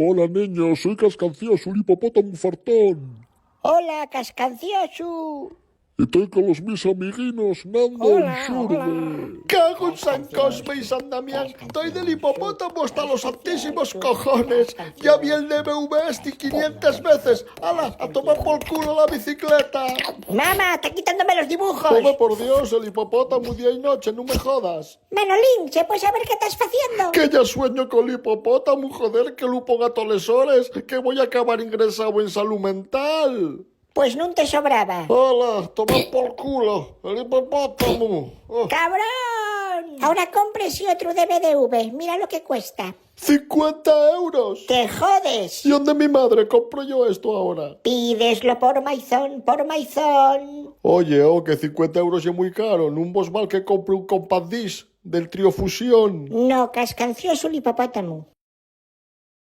Hola niños, soy Cascancioso, un hipopótamo fartón. Hola, Cascancioso. Estoy con los mis amiguinos Nando y Hola, Shurbe. Cago en San Cosme y San Damián. Estoy del hipopótamo hasta los santísimos cojones. Ya vi el DBV este 500 veces. ¡Hala! A tomar por culo la bicicleta. Mamá, está quitándome los dibujos. Tome por Dios, el hipopótamo día y noche, no me jodas. Manolín, ¿se puede saber qué estás haciendo? Que ya sueño con el hipopótamo, joder, que lo ponga todos los horas, que voy a acabar ingresado en salud mental. Pues no te sobraba. ¡Hala! Toma por culo, el hipopótamo. Oh. ¡Cabrón! Ahora compres y otro de BDV. Mira lo que cuesta. 50 euros. ¡Te jodes! ¿Y dónde mi madre compro yo esto ahora? Pídeslo por Maizón, por Maizón. Oye, que 50 euros es muy caro. No vos mal que compre un compact disc del trío Fusión. No, Cascancioso el hipopótamo.